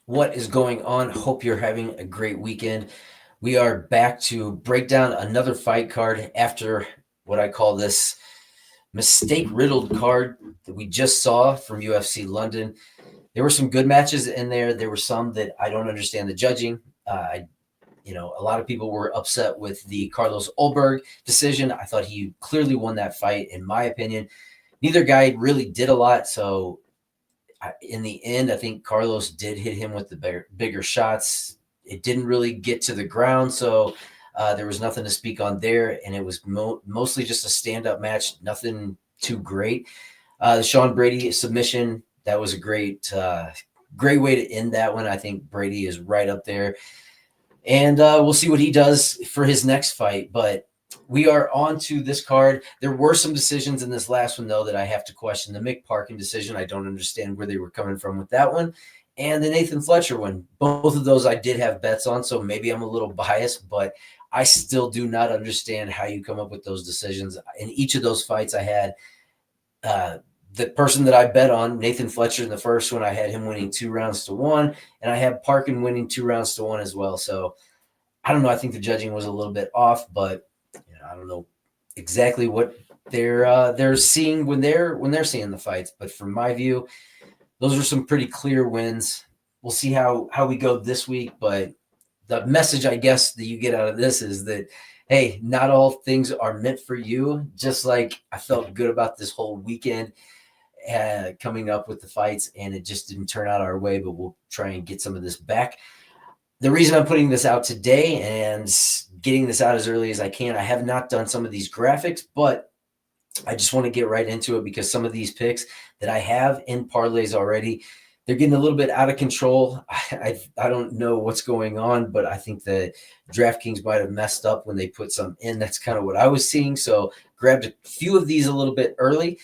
What is going on? Hope you're having a great weekend. We are back to break down another fight card after what I call this mistake riddled card that we just saw from UFC London. There were some good matches in there. There were some that I don't understand the judging. A lot of people were upset with the Carlos Ulberg decision. I thought he clearly won that fight, in my opinion. Neither guy really did a lot, so in the end, I think Carlos did hit him with the bigger shots. It didn't really get to the ground, so there was nothing to speak on there, and it was mostly just a stand-up match, nothing too great. The Sean Brady submission, that was a great way to end that one. I think Brady is right up there, and we'll see what he does for his next fight. But we are on to this card. There were some decisions in this last one, though, that I have to question. The Mick Parkin decision, I don't understand where they were coming from with that one. And the Nathan Fletcher one, both of those I did have bets on, so maybe I'm a little biased, but I still do not understand how you come up with those decisions. In each of those fights, I had the person that I bet on, Nathan Fletcher, in the first one, I had him winning 2-1, and I had Parkin winning 2-1 as well. So I don't know. I think the judging was a little bit off, but I don't know exactly what they're seeing when they're seeing the fights. But from my view, those are some pretty clear wins. We'll see how we go this week, but the message I guess that you get out of this is that, hey, not all things are meant for you. Just like I felt good about this whole weekend coming up with the fights, and it just didn't turn out our way, but we'll try and get some of this back. The reason I'm putting this out today and getting this out as early as I can, I have not done some of these graphics, but I just want to get right into it because some of these picks that I have in parlays already, they're getting a little bit out of control. I don't know what's going on, but I think that DraftKings might have messed up when they put some in. That's kind of what I was seeing. So grabbed a few of these a little bit early.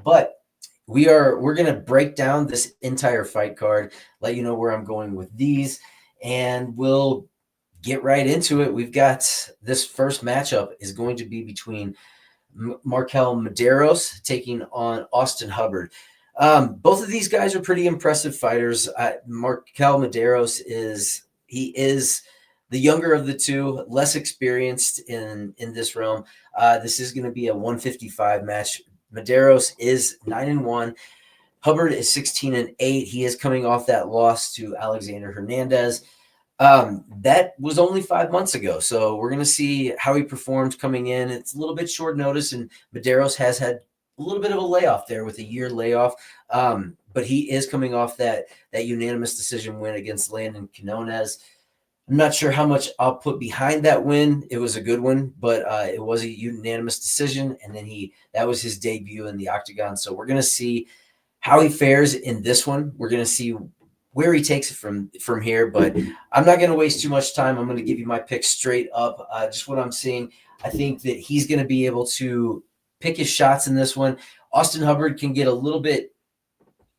But we're going to break down this entire fight card, let you know where I'm going with these, and we'll get right into it. We've got this first matchup is going to be between Markel Medeiros taking on Austin Hubbard. Both of these guys are pretty impressive fighters. Markel Medeiros is the younger of the two, less experienced in this realm. This is going to be a 155 match. Medeiros is 9-1. Hubbard is 16-8. He is coming off that loss to Alexander Hernandez. That was only 5 months ago. So we're going to see how he performed coming in. It's a little bit short notice, and Medeiros has had a little bit of a layoff there with a year layoff. But he is coming off that unanimous decision win against Landon Quinones. I'm not sure how much I'll put behind that win. It was a good one, but it was a unanimous decision, and then that was his debut in the octagon. So we're going to see how he fares in this one. We're going to see where he takes it from here, but I'm not going to waste too much time. I'm going to give you my pick straight up. Just what I'm seeing. I think that he's going to be able to pick his shots in this one. Austin Hubbard can get a little bit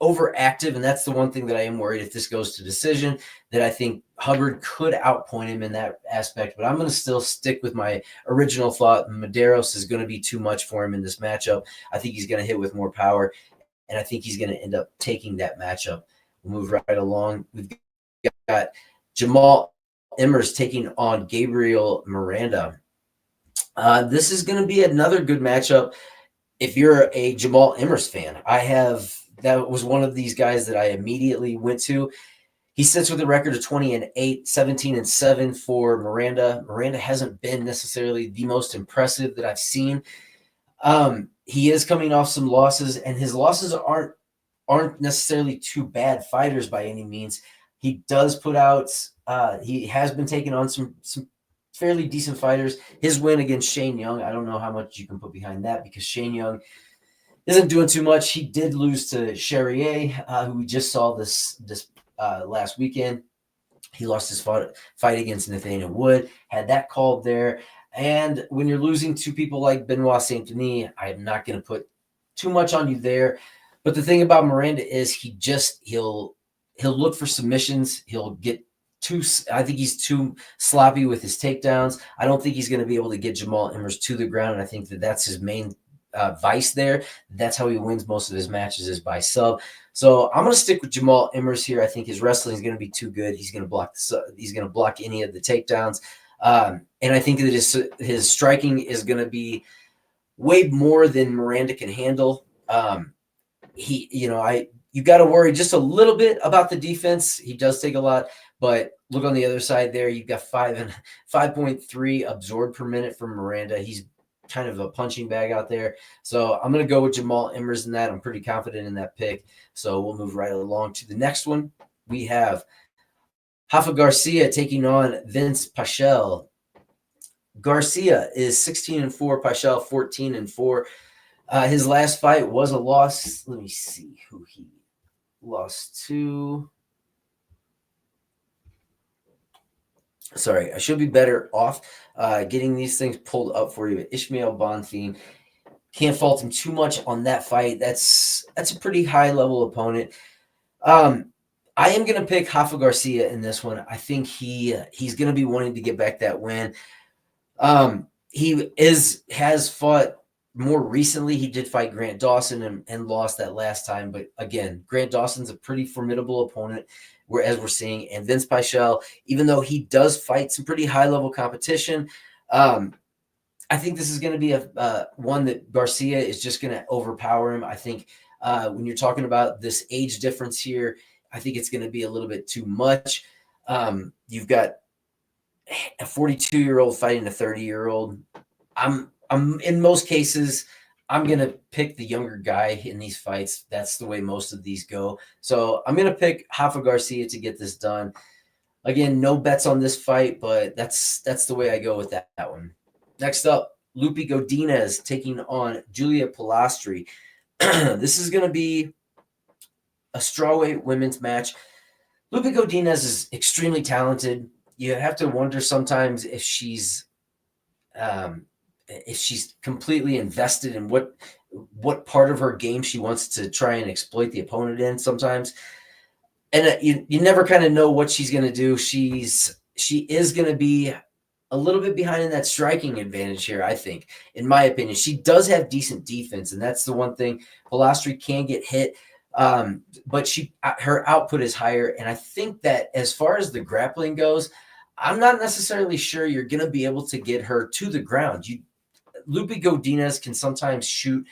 overactive, and that's the one thing that I am worried if this goes to decision, that I think Hubbard could outpoint him in that aspect, but I'm going to still stick with my original thought. Medeiros is going to be too much for him in this matchup. I think he's going to hit with more power, and I think he's going to end up taking that matchup. We'll move right along. We've got Jamal Emmers taking on Gabriel Miranda. This is going to be another good matchup if you're a Jamal Emmers fan. That was one of these guys that I immediately went to. He sits with a record of 20-8, 17-7 for Miranda. Miranda hasn't been necessarily the most impressive that I've seen. He is coming off some losses, and his losses aren't necessarily too bad fighters by any means. He does put out, he has been taking on some fairly decent fighters. His win against Shane Young, I don't know how much you can put behind that because Shane Young isn't doing too much. He did lose to Charrier, who we just saw this last weekend. He lost his fight against Nathaniel Wood, had that called there. And when you're losing to people like Benoit Saint Denis, I'm not going to put too much on you there. But the thing about Miranda is he'll look for submissions. He'll get I think he's too sloppy with his takedowns. I don't think he's going to be able to get Jamal Emmers to the ground, and I think that that's his main vice there. That's how he wins most of his matches, is by sub. So I'm going to stick with Jamal Emmers here. I think his wrestling is going to be too good. He's going to block any of the takedowns. And I think that his striking is going to be way more than Miranda can handle. You got to worry just a little bit about the defense. He does take a lot, but look on the other side there. You've got 5.3 absorbed per minute from Miranda. He's kind of a punching bag out there. So I'm going to go with Jamal Emmers in that. I'm pretty confident in that pick. So we'll move right along to the next one. We have Rafa Garcia taking on Vince Pichel. Garcia is 16-4, Pichel 14-4. His last fight was a loss. Let me see who he lost to. Sorry, I should be better off getting these things pulled up for you. Ishmael Bonfim. Can't fault him too much on that fight. That's a pretty high-level opponent. I am going to pick Rafa Garcia in this one. I think he's going to be wanting to get back that win. He has fought more recently. He did fight Grant Dawson and lost that last time. But again, Grant Dawson's a pretty formidable opponent, as we're seeing. And Vince Pichel, even though he does fight some pretty high-level competition, I think this is going to be a one that Garcia is just going to overpower him. I think when you're talking about this age difference here, I think it's going to be a little bit too much. You've got a 42-year-old fighting a 30-year-old. I'm in most cases, I'm going to pick the younger guy in these fights. That's the way most of these go. So I'm going to pick Rafa Garcia to get this done. Again, no bets on this fight, but that's the way I go with that one. Next up, Lupe Godinez taking on Julia Pilastri. This is going to be a strawweight women's match. Lupe Godinez is extremely talented. You have to wonder sometimes if she's completely invested in what part of her game she wants to try and exploit the opponent in sometimes. And you never kind of know what she's going to do. She is going to be a little bit behind in that striking advantage here, I think, in my opinion. She does have decent defense, and that's the one thing. Pilastri can get hit, but her output is higher. And I think that as far as the grappling goes, I'm not necessarily sure you're going to be able to get her to the ground. Lupe Godinez can sometimes shoot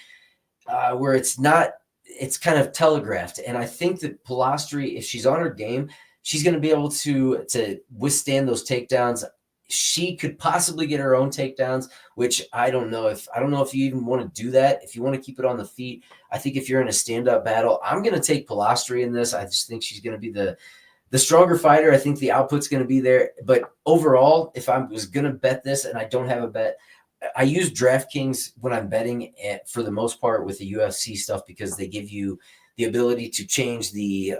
where it's kind of telegraphed. And I think that Pilastri, if she's on her game, she's going to be able to withstand those takedowns. She could possibly get her own takedowns, which I don't know if you even want to do that. If you want to keep it on the feet, I think if you're in a stand-up battle, I'm going to take Pilastri in this. I just think she's going to be the stronger fighter. I think the output's going to be there. But overall, if I was going to bet this and I don't have a bet, I use DraftKings when I'm betting for the most part with the UFC stuff because they give you the ability to change the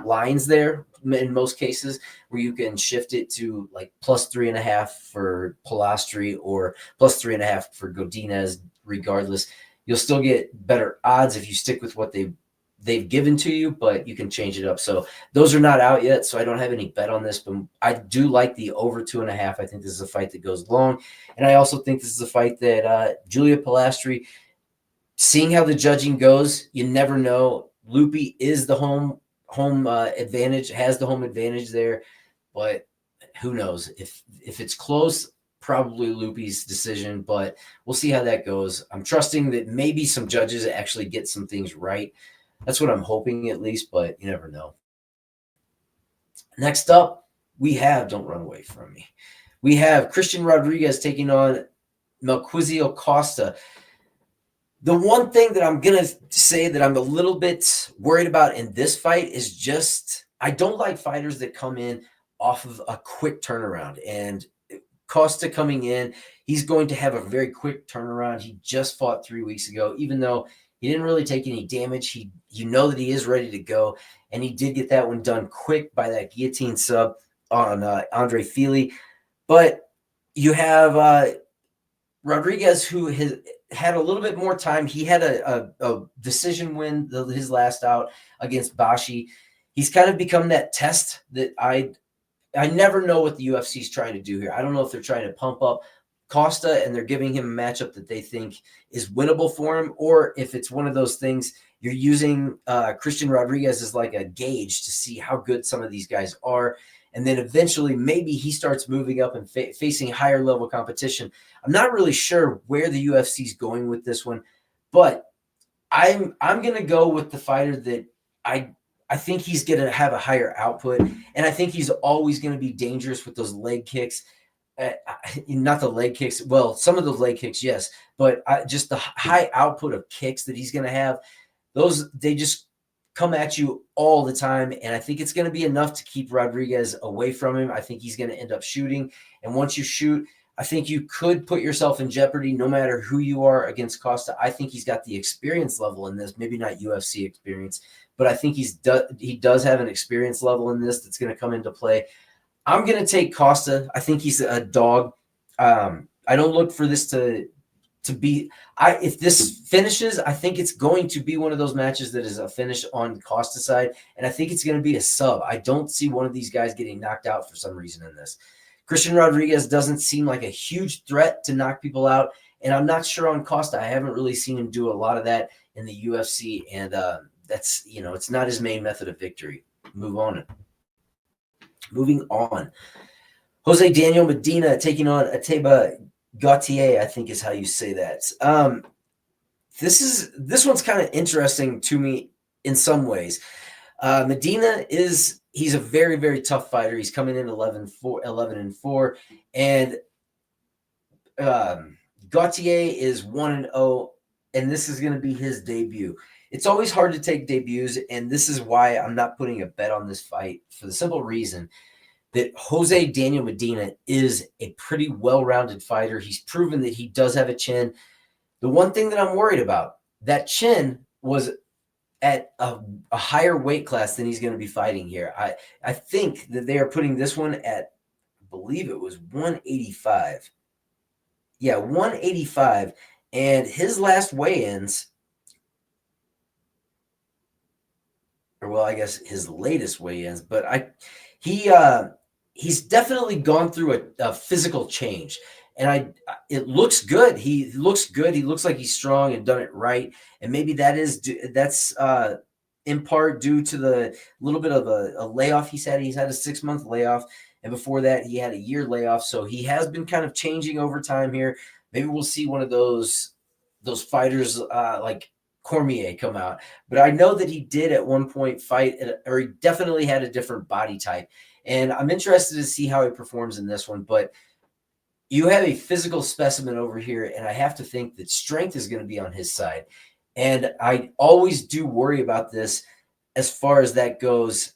lines there in most cases, where you can shift it to like +3.5 for Pilastri or +3.5 for Godinez. Regardless, you'll still get better odds if you stick with what they've given to you, but you can change it up. So those are not out yet, so I don't have any bet on this, but I do like the over 2.5. I think this is a fight that goes long, and I also think this is a fight that Julia Pilastri, seeing how the judging goes, you never know. Lupe is the home advantage, has the home advantage there, but who knows? If it's close, probably Lupe's decision, but we'll see how that goes. I'm trusting that maybe some judges actually get some things right. That's what I'm hoping at least, but you never know. Next up, don't run away from me. We have Christian Rodriguez taking on Melquizio Costa. The one thing that I'm going to say that I'm a little bit worried about in this fight is just I don't like fighters that come in off of a quick turnaround. And Costa coming in, he's going to have a very quick turnaround. He just fought 3 weeks ago, even though he didn't really take any damage. You know that he is ready to go, and he did get that one done quick by that guillotine sub on Andre Fili. But you have Rodriguez, who has had a little bit more time. He had a decision win his last out against Bashi. He's kind of become that test that I never know what the UFC is trying to do here. I don't know if they're trying to pump up Costa and they're giving him a matchup that they think is winnable for him, or if it's one of those things you're using Christian Rodriguez as like a gauge to see how good some of these guys are. And then eventually maybe he starts moving up and facing higher level competition. I'm not really sure where the UFC is going with this one, but I'm going to go with the fighter that I think he's going to have a higher output, and I think he's always going to be dangerous with those leg kicks. Not the leg kicks. Well, some of those leg kicks, yes, but just the high output of kicks that he's going to have. Those, they just come at you all the time, and I think it's going to be enough to keep Rodriguez away from him. I think he's going to end up shooting, and once you shoot, I think you could put yourself in jeopardy no matter who you are against Costa. I think he's got the experience level in this, maybe not UFC experience, but I think he does have an experience level in this that's going to come into play. I'm going to take Costa. I think he's a dog. I don't look for this to be if this finishes, I think it's going to be one of those matches that is a finish on Costa's side, and I think it's going to be a sub. I don't see one of these guys getting knocked out for some reason in this. Christian Rodriguez doesn't seem like a huge threat to knock people out, and I'm not sure on Costa. I haven't really seen him do a lot of that in the UFC, and that's, it's not his main method of victory. Moving on. Jose Daniel Medina taking on Ateba Gautier, I think is how you say that. This one's kind of interesting to me in some ways. Medina he's a very, very tough fighter. He's coming in 11-4, and Gautier is 1-0, and this is going to be his debut. It's always hard to take debuts, and this is why I'm not putting a bet on this fight, for the simple reason that Jose Daniel Medina is a pretty well-rounded fighter. He's proven that he does have a chin. The one thing that I'm worried about, that chin was at a higher weight class than he's going to be fighting here. I think that they are putting this one at, I believe it was 185. Yeah, 185. And his last weigh-ins, or well, I guess his latest weigh-ins, but he's definitely gone through a physical change, and it looks good. He looks good. He looks like he's strong and done it right, and maybe that's in part due to the little bit of a layoff he's had. He's had a 6-month layoff, and before that he had a year layoff, so he has been kind of changing over time here. Maybe we'll see one of those fighters like Cormier come out, but I know that he did at one point fight, or he definitely had a different body type. And I'm interested to see how he performs in this one. But you have a physical specimen over here, and I have to think that strength is going to be on his side. And I always do worry about this as far as that goes.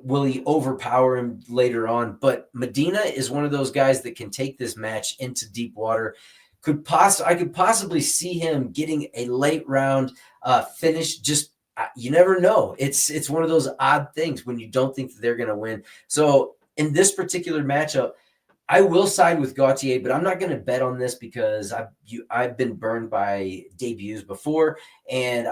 Will he overpower him later on? But Medina is one of those guys that can take this match into deep water. I could possibly see him getting a late round finish. Just you never know. It's one of those odd things when you don't think that they're going to win. So in this particular matchup, I will side with Gautier, but I'm not going to bet on this because I've been burned by debuts before, and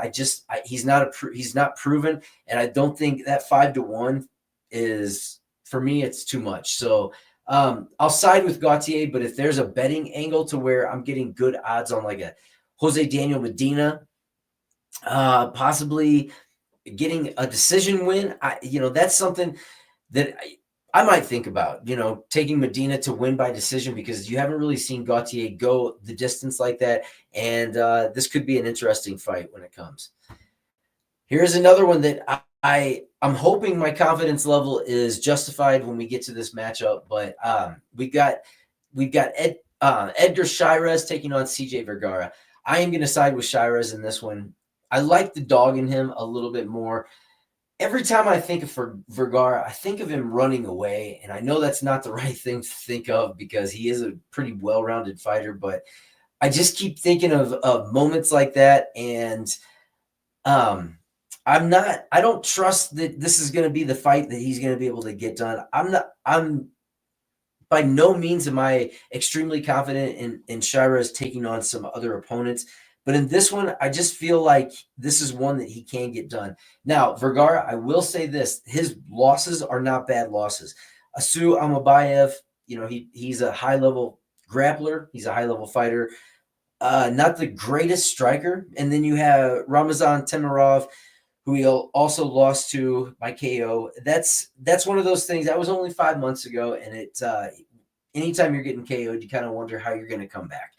he's not proven, and I don't think that 5-1 is, for me, it's too much. So I'll side with Gautier, but if there's a betting angle to where I'm getting good odds on like a Jose Daniel Medina, possibly getting a decision win, that's something that I might think about, taking Medina to win by decision, because you haven't really seen Gautier go the distance like that. And this could be an interesting fight when it comes. Here's another one that I'm hoping my confidence level is justified when we get to this matchup. But we've got Edgar Chairez taking on CJ Vergara. I am going to side with Chairez in this one. I like the dog in him a little bit more. Every time I think of Vergara, I think of him running away, and I know that's not the right thing to think of because he is a pretty well-rounded fighter, but I just keep thinking of moments like that, and I don't trust that this is going to be the fight that he's going to be able to get done. I'm by no means am I extremely confident in Chairez taking on some other opponents. But in this one, I just feel like this is one that he can get done. Now, Vergara, I will say this. His losses are not bad losses. Asu Amabayev, he's a high-level grappler. He's a high-level fighter. Not the greatest striker. And then you have Ramazan Temirov, who he also lost to by KO. That's one of those things. That was only 5 months ago, and anytime you're getting KO'd, you kind of wonder how you're going to come back.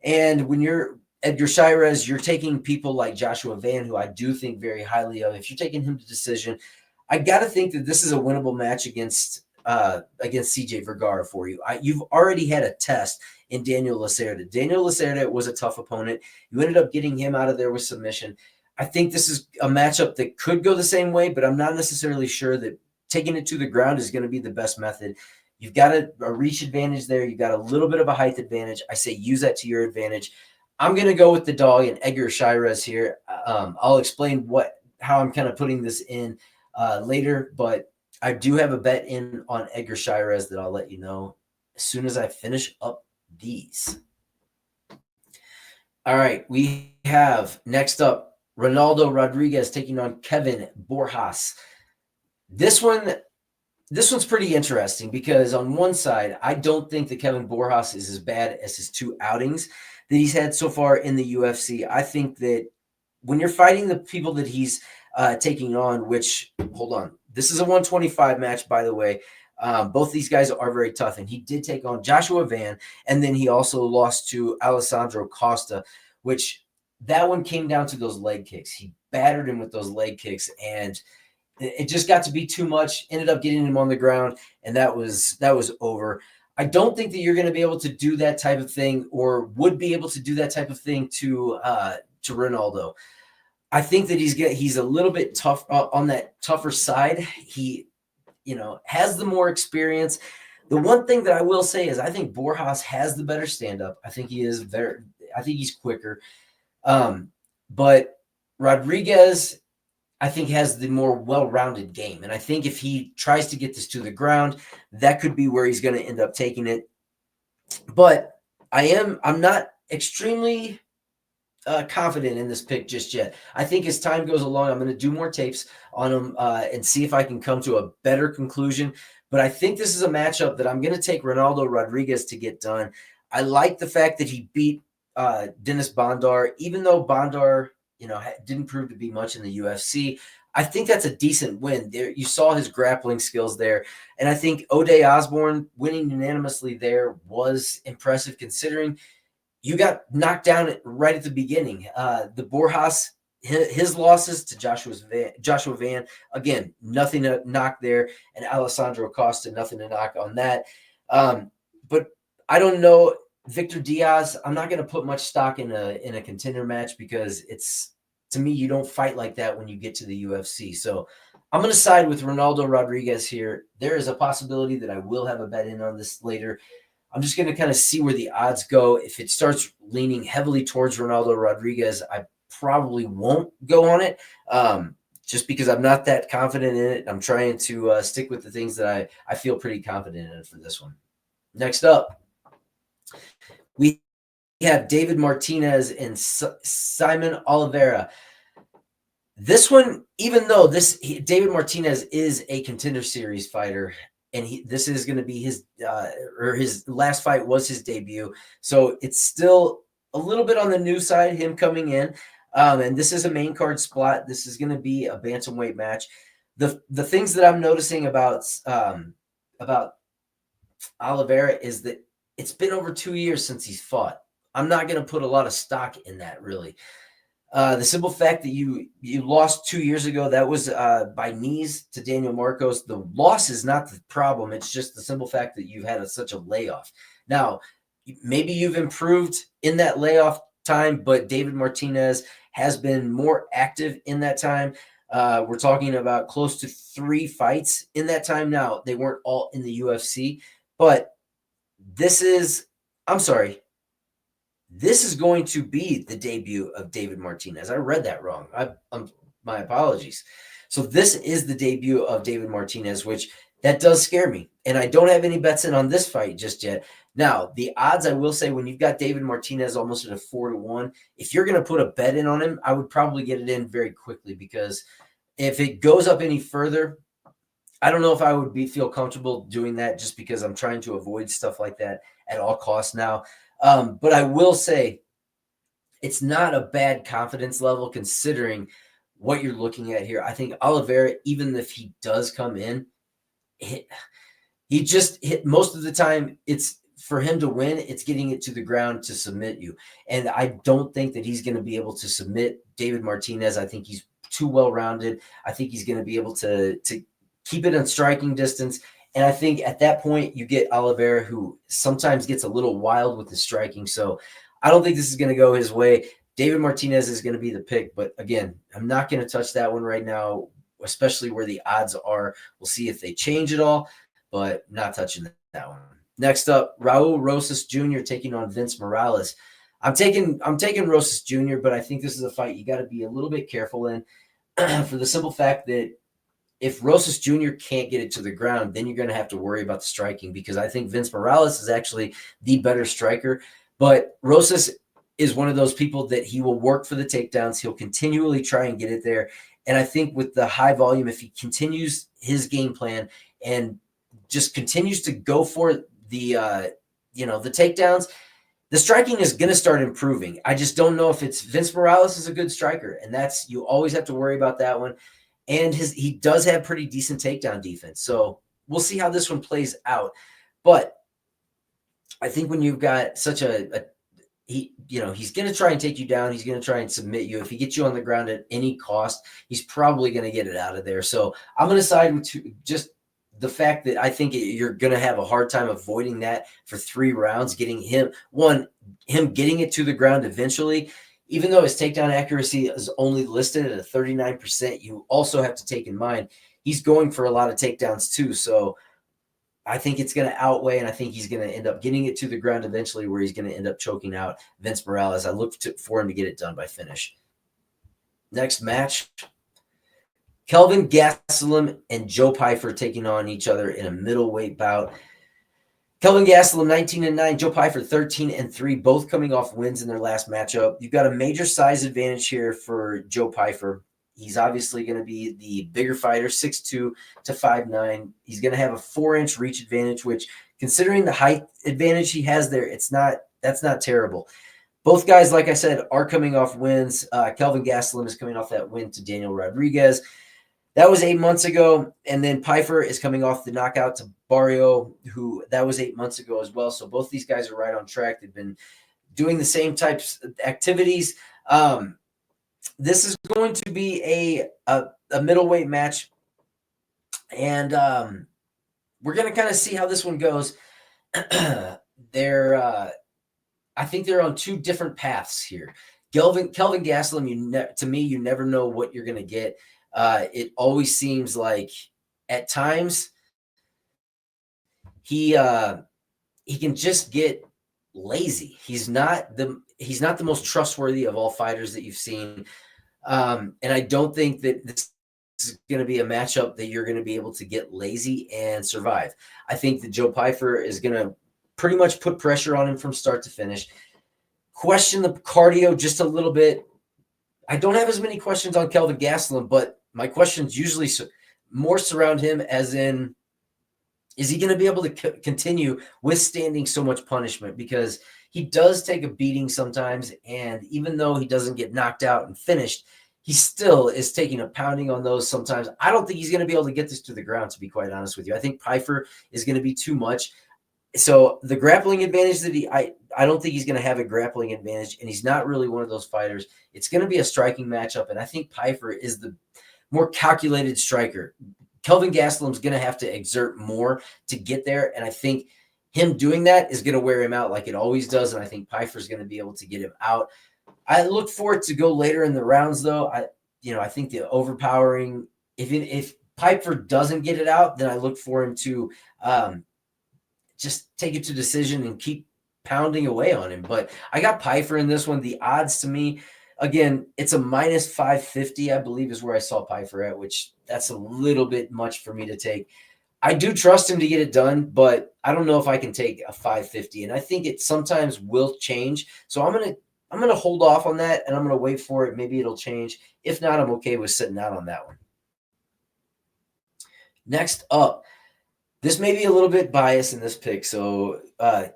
And when you're Edgar Shirez, you're taking people like Joshua Van, who I do think very highly of. If you're taking him to decision, I got to think that this is a winnable match against CJ Vergara for you. You've already had a test in Daniel Lacerda. Daniel Lacerda was a tough opponent. You ended up getting him out of there with submission. I think this is a matchup that could go the same way, but I'm not necessarily sure that taking it to the ground is going to be the best method. You've got a reach advantage there. You've got a little bit of a height advantage. I say use that to your advantage. I'm going to go with the dog and Edgar Shirez here. I'll explain how I'm kind of putting this in later, but I do have a bet in on Edgar Shirez that I'll let you know as soon as I finish up these. All right, we have next up Ronaldo Rodriguez taking on Kevin Borjas. This one's pretty interesting because on one side, I don't think that Kevin Borjas is as bad as his 2 outings that he's had so far in the UFC. I think that when you're fighting the people that he's taking on, which, hold on, this is a 125 match, by the way. Both these guys are very tough, and he did take on Joshua Van, and then he also lost to Alessandro Costa, which that one came down to those leg kicks. He battered him with those leg kicks, and it just got to be too much. Ended up getting him on the ground, and that was over. I don't think that you're going to be able to do that type of thing, or would be able to do that type of thing to Ronaldo. I think that he's a little bit tough on that tougher side. He, has the more experience. The one thing that I will say is I think Borjas has the better stand-up. I think he is there. I think he's quicker. But Rodriguez, I think, has the more well-rounded game. And I think if he tries to get this to the ground, that could be where he's going to end up taking it. But I'm not extremely confident in this pick just yet. I think as time goes along, I'm going to do more tapes on him and see if I can come to a better conclusion. But I think this is a matchup that I'm going to take Ronaldo Rodriguez to get done. I like the fact that he beat Dennis Bondar, even though Bondar, didn't prove to be much in the UFC. I think that's a decent win. There, you saw his grappling skills there, and I think O'Day Osborne winning unanimously there was impressive considering you got knocked down right at the beginning. The Borjas, his losses to Joshua Van, again, nothing to knock there, and Alessandro Costa, nothing to knock on that. But I don't know. Victor Diaz, I'm not going to put much stock in a contender match because to me, you don't fight like that when you get to the UFC. So I'm going to side with Ronaldo Rodriguez here. There is a possibility that I will have a bet in on this later. I'm just going to kind of see where the odds go. If it starts leaning heavily towards Ronaldo Rodriguez, I probably won't go on it just because I'm not that confident in it. I'm trying to stick with the things that I feel pretty confident in for this one. Next up, we have David Martinez and Simon Oliveira. This one, even though David Martinez is a Contender Series fighter, and this is going to be his last fight was his debut, so it's still a little bit on the new side, him coming in, and this is a main card spot. This is going to be a bantamweight match. The things that I'm noticing about Oliveira is that it's been over 2 years since he's fought. I'm not going to put a lot of stock in that, really. The simple fact that you lost 2 years ago, that was by knees to Daniel Marcos. The loss is not the problem. It's just the simple fact that you've had such a layoff. Now, maybe you've improved in that layoff time, but David Martinez has been more active in that time. We're talking about close to 3 fights in that time. Now, they weren't all in the UFC, but this is going to be the debut of David Martinez. I read that wrong. My apologies. So this is the debut of David Martinez, which that does scare me. And I don't have any bets in on this fight just yet. Now, the odds, I will say, when you've got David Martinez almost at a 4-1, if you're going to put a bet in on him, I would probably get it in very quickly, because if it goes up any further, I don't know if I would feel comfortable doing that, just because I'm trying to avoid stuff like that at all costs now. But I will say it's not a bad confidence level considering what you're looking at here. I think Oliveira, even if he does come in, he just hit most of the time. It's for him to win, it's getting it to the ground to submit you. And I don't think that he's going to be able to submit David Martinez. I think he's too well rounded. I think he's going to be able to keep it in striking distance. And I think at that point, you get Oliveira, who sometimes gets a little wild with his striking. So I don't think this is going to go his way. David Martinez is going to be the pick. But again, I'm not going to touch that one right now, especially where the odds are. We'll see if they change at all, but not touching that one. Next up, Raul Rosas Jr. taking on Vince Morales. I'm taking Rosas Jr., but I think this is a fight you got to be a little bit careful in for the simple fact that if Rosas Jr. can't get it to the ground, then you're going to have to worry about the striking, because I think Vince Morales is actually the better striker. But Rosas is one of those people that he will work for the takedowns. He'll continually try and get it there. And I think with the high volume, if he continues his game plan and just continues to go for the takedowns, the striking is going to start improving. I just don't know if it's Vince Morales is a good striker, and you always have to worry about that one. And he does have pretty decent takedown defense. So we'll see how this one plays out. But I think when you've got such he's going to try and take you down. He's going to try and submit you. If he gets you on the ground at any cost, he's probably going to get it out of there. So I'm going to side with just the fact that I think you're going to have a hard time avoiding that for 3 rounds, getting him getting it to the ground eventually. Even though his takedown accuracy is only listed at a 39%, you also have to take in mind he's going for a lot of takedowns too. So I think it's going to outweigh, and I think he's going to end up getting it to the ground eventually, where he's going to end up choking out Vince Morales. I look for him to get it done by finish. Next match, Kelvin Gastelum and Joe Pyfer taking on each other in a middleweight bout. Kelvin Gastelum 19-9, Joe Pyfer 13-3, both coming off wins in their last matchup. You've got a major size advantage here for Joe Pyfer. He's obviously going to be the bigger fighter, 6'2" to 5'9". He's going to have a 4-inch reach advantage, which, considering the height advantage he has there, that's not terrible. Both guys, like I said, are coming off wins. Kelvin Gastelum is coming off that win to Daniel Rodriguez. That was 8 months ago. And then Pyfer is coming off the knockout to Barrio, that was 8 months ago as well. So both these guys are right on track. They've been doing the same types of activities. This is going to be a middleweight match. And we're going to kind of see how this one goes. I think they're on 2 different paths here. Kelvin Gastelum, to me, you never know what you're going to get. It always seems like at times he can just get lazy. He's not the most trustworthy of all fighters that you've seen. And I don't think that this is going to be a matchup that you're going to be able to get lazy and survive. I think that Joe Pyfer is going to pretty much put pressure on him from start to finish. Question the cardio just a little bit. I don't have as many questions on Kelvin Gastelum, but my questions usually more surround him, as in, is he going to be able to continue withstanding so much punishment? Because he does take a beating sometimes, and even though he doesn't get knocked out and finished, he still is taking a pounding on those sometimes. I don't think he's going to be able to get this to the ground, to be quite honest with you. I think Pyfer is going to be too much. So the grappling advantage that I don't think he's going to have a grappling advantage, and he's not really one of those fighters. It's going to be a striking matchup, and I think Pyfer is the more calculated striker. Kelvin Gastelum's going to have to exert more to get there, and I think him doing that is going to wear him out like it always does, and I think Pyfer's going to be able to get him out. I look for it to go later in the rounds, though. I think the overpowering, if Pyfer doesn't get it out, then I look for him to just take it to decision and keep pounding away on him. But I got Pyfer in this one. The odds to me, again, it's a minus 550, I believe, is where I saw Pyfer at, which that's a little bit much for me to take. I do trust him to get it done, but I don't know if I can take a 550, and I think it sometimes will change. So I'm gonna hold off on that, and I'm gonna wait for it. Maybe it'll change. If not, I'm okay with sitting out on that one. Next up, This may be a little bit biased in this pick, so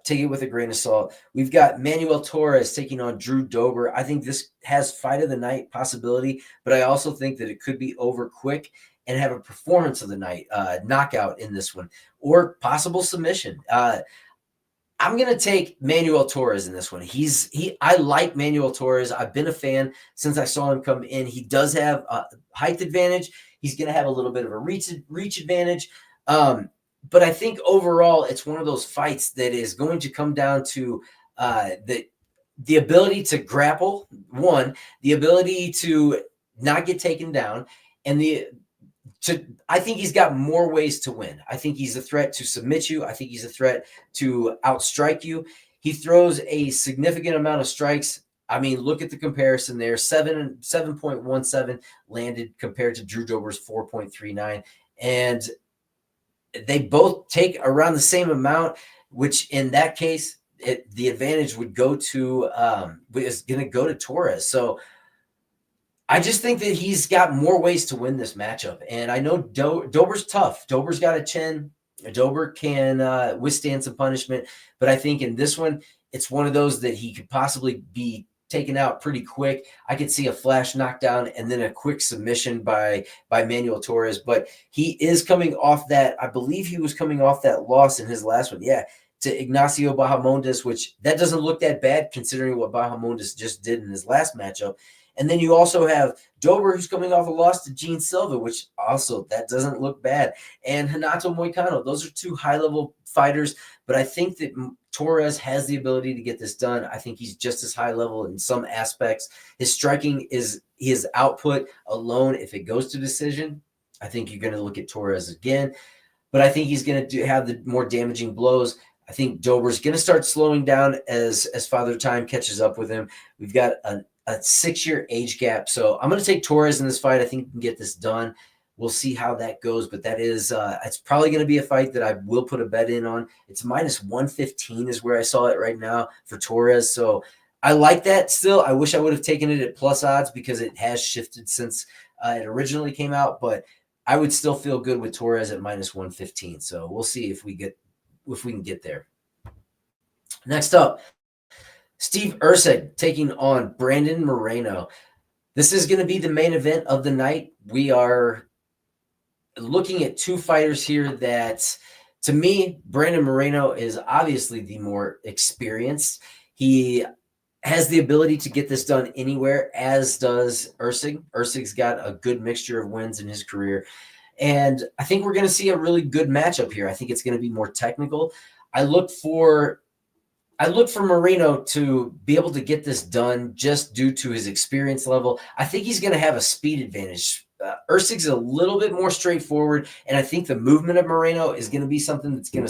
take it with a grain of salt. We've got Manuel Torres taking on Drew Dober. I think this has fight of the night possibility, but I also think that it could be over quick and have a performance of the night, knockout in this one, or possible submission. I'm gonna take Manuel Torres in this one. I like Manuel Torres. I've been a fan since I saw him come in. He does have a height advantage. He's gonna have a little bit of a reach advantage. But I think overall, it's one of those fights that is going to come down to the ability to grapple, one, the ability to not get taken down, and I think he's got more ways to win. I think he's a threat to submit you. I think he's a threat to outstrike you. He throws a significant amount of strikes. I mean, look at the comparison there. 7.17 landed compared to Drew Dober's 4.39. And they both take around the same amount, which in that case, the advantage would go to is going to go to Torres. So I just think that he's got more ways to win this matchup. And I know Dober's tough. Dober's got a chin. Dober can withstand some punishment. But I think in this one, it's one of those that he could possibly be taken out pretty quick. I could see a flash knockdown and then a quick submission by Manuel Torres. But he is coming off that. I believe he was coming off that loss in his last one. Yeah, to Ignacio Bahamondes, which that doesn't look that bad considering what Bahamondes just did in his last matchup. And then you also have Dober, who's coming off a loss to Gene Silva, which also that doesn't look bad. And Renato Moicano. Those are two high-level fighters, but I think that Torres has the ability to get this done. I think he's just as high level in some aspects. His striking is his output alone. If it goes to decision, I think you're going to look at Torres again. But I think he's going to have the more damaging blows. I think Dober's going to start slowing down as Father Time catches up with him. We've got a 6-year age gap. So I'm going to take Torres in this fight. I think we can get this done. We'll see how that goes, but that is it's probably going to be a fight that I will put a bet in on. It's minus 115 is where I saw it right now for Torres. So I like that still. I wish I would have taken it at plus odds because it has shifted since it originally came out, but I would still feel good with Torres at minus 115. So we'll see if we can get there. Next up, Steve Erceg taking on Brandon Moreno. This is going to be the main event of the night. We are looking at two fighters here that, to me, Brandon Moreno is obviously the more experienced. He has the ability to get this done anywhere, as does Erceg. Erceg's got a good mixture of wins in his career. And I think we're going to see a really good matchup here. I think it's going to be more technical. I look for Moreno to be able to get this done just due to his experience level. I think he's going to have a speed advantage. Erceg's a little bit more straightforward, and I think the movement of Moreno is going to be something that's going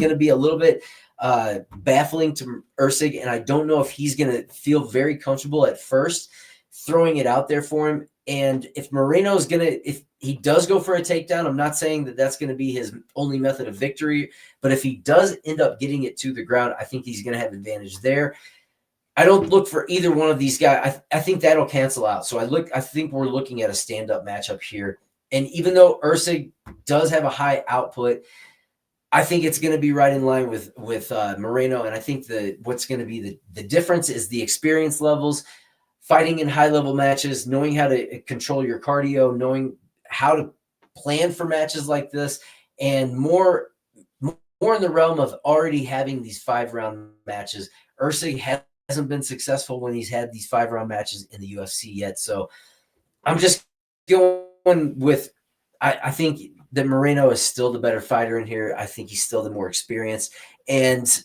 to be a little bit baffling to Erceg, and I don't know if he's going to feel very comfortable at first throwing it out there for him. And if if he does go for a takedown, I'm not saying that that's going to be his only method of victory, but if he does end up getting it to the ground, I think he's going to have advantage there. I don't look for either one of these guys. I think that'll cancel out. So I think we're looking at a stand-up matchup here. And even though Erceg does have a high output, I think it's going to be right in line with Moreno. And I think what's going to be the difference is the experience levels. Fighting in high-level matches, knowing how to control your cardio, knowing how to plan for matches like this, and more in the realm of already having these 5-round matches. Erceg hasn't been successful when he's had these 5-round matches in the UFC yet. So I'm just going with I think that Moreno is still the better fighter in here. I think he's still the more experienced. And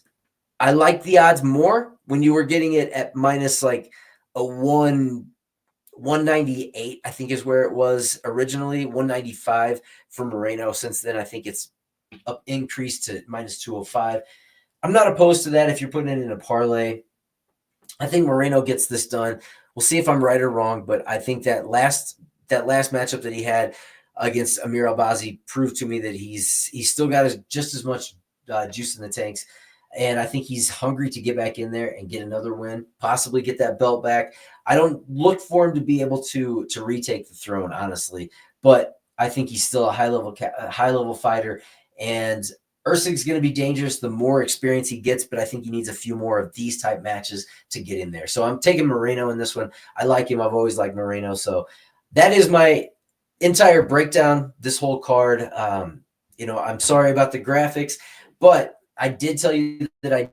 I like the odds more when you were getting it at minus like a 198, I think is where it was originally, 195 for Moreno. Since then, I think it's increased to minus 205. I'm not opposed to that if you're putting it in a parlay. I think Moreno gets this done. We'll see if I'm right or wrong, but I think that last matchup that he had against Amir Albazi proved to me that he's still got just as much juice in the tanks. And I think he's hungry to get back in there and get another win, possibly get that belt back. I don't look for him to be able to retake the throne, honestly, but I think he's still a high level fighter. And Erceg's going to be dangerous the more experience he gets, but I think he needs a few more of these type matches to get in there. So I'm taking Moreno in this one. I like him. I've always liked Moreno. So that is my entire breakdown, this whole card. I'm sorry about the graphics, but I did tell you that I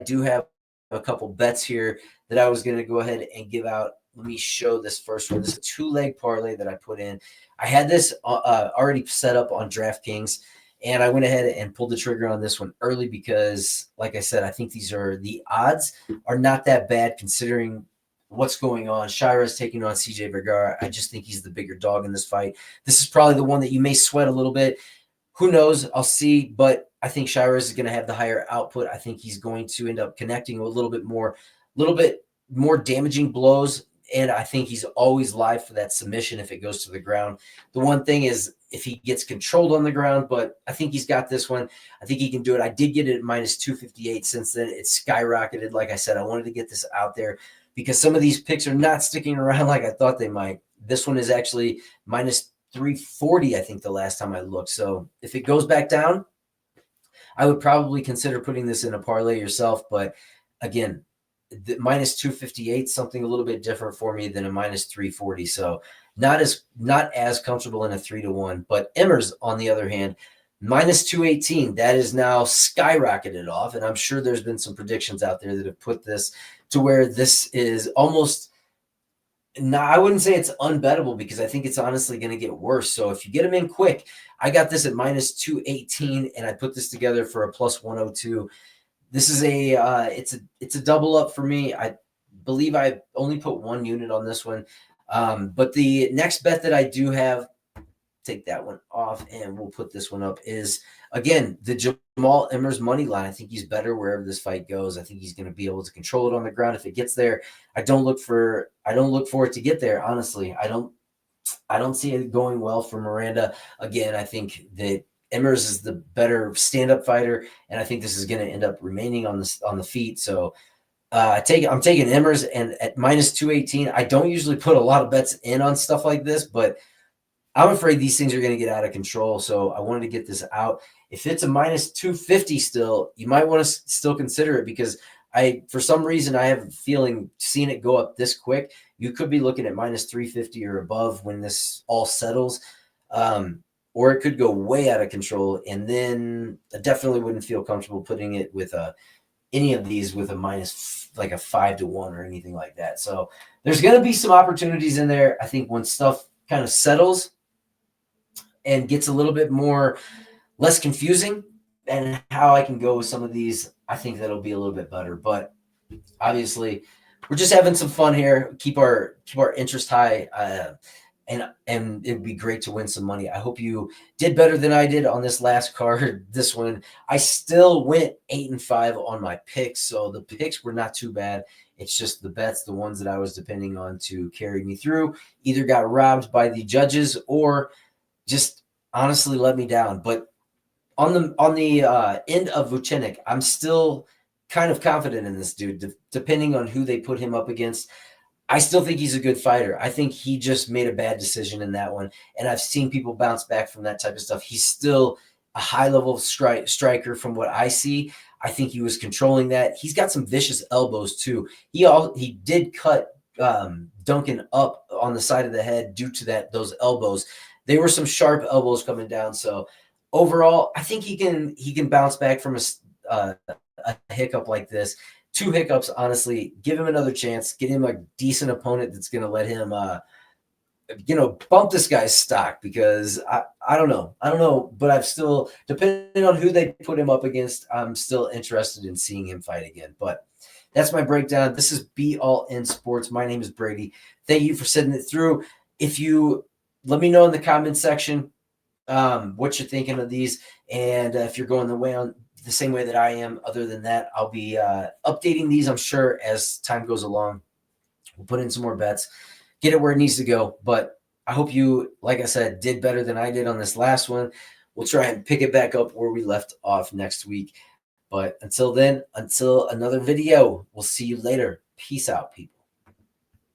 do have a couple bets here that I was going to go ahead and give out. Let me show this first one. This is a two-leg parlay that I put in. I had this already set up on DraftKings, and I went ahead and pulled the trigger on this one early because, like I said, I think the odds are not that bad considering what's going on. Shira's taking on CJ Vergara. I just think he's the bigger dog in this fight. This is probably the one that you may sweat a little bit. Who knows? I'll see, but I think Shira is going to have the higher output. I think he's going to end up connecting a little bit more damaging blows, and I think he's always live for that submission if it goes to the ground. The one thing is if he gets controlled on the ground, but I think he's got this one. I think he can do it. I did get it at minus 258. Since then, it's skyrocketed. Like I said, I wanted to get this out there because some of these picks are not sticking around like I thought they might. This one is actually minus 340, I think, the last time I looked. So if it goes back down, I would probably consider putting this in a parlay yourself. But again, the minus 258, something a little bit different for me than a minus 340. So not as comfortable in a 3-1. But Emmers, on the other hand, minus 218, that is now skyrocketed off. And I'm sure there's been some predictions out there that have put this to where this is almost – no, I wouldn't say it's unbettable because I think it's honestly going to get worse. So if you get them in quick, I got this at minus 218, and I put this together for a plus 102. This is it's a double up for me. I believe I only put one unit on this one. But the next bet that I do have, take that one off, and we'll put this one up, is again the Jamal Emmers money line. I think he's better wherever this fight goes. I think he's going to be able to control it on the ground if it gets there. I don't look for it to get there. Honestly, I don't see it going well for Miranda. Again, I think that Emmers is the better stand-up fighter, and I think this is going to end up remaining on the feet. So I'm taking Emmers, and at minus 218. I don't usually put a lot of bets in on stuff like this, but I'm afraid these things are going to get out of control, so I wanted to get this out. If it's a minus 250 still, you might want to still consider it because for some reason, I have a feeling seeing it go up this quick, you could be looking at minus 350 or above when this all settles, or it could go way out of control, and then I definitely wouldn't feel comfortable putting it with any of these with a minus like a 5-1 or anything like that. So there's going to be some opportunities in there. I think when stuff kind of settles and gets a little bit less confusing and how I can go with some of these, I think that'll be a little bit better. But obviously, we're just having some fun here. Keep our interest high, and it'd be great to win some money. I hope you did better than I did on this last card. This one, I still went 8-5 on my picks, so the picks were not too bad. It's just the bets, the ones that I was depending on to carry me through, either got robbed by the judges or just honestly let me down. But on the end of Vucenic, I'm still kind of confident in this dude, depending on who they put him up against. I still think he's a good fighter. I think he just made a bad decision in that one, and I've seen people bounce back from that type of stuff. He's still a high-level striker from what I see. I think he was controlling that. He's got some vicious elbows, too. He did cut Duncan up on the side of the head due to those elbows. They were some sharp elbows coming down. So overall, I think he can bounce back from a hiccup like this. 2 hiccups, honestly. Give him another chance. Get him a decent opponent that's going to let him, bump this guy's stock because I don't know, but I've still, depending on who they put him up against, I'm still interested in seeing him fight again. But that's my breakdown. This is Be All In Sports. My name is Brady. Thank you for sitting it through. If you let me know in the comment section what you're thinking of these, and if you're going the same way that I am. Other than that, I'll be updating these, I'm sure, as time goes along. We'll put in some more bets, get it where it needs to go. But I hope you, like I said, did better than I did on this last one. We'll try and pick it back up where we left off next week. But until then, until another video, we'll see you later. Peace out, people.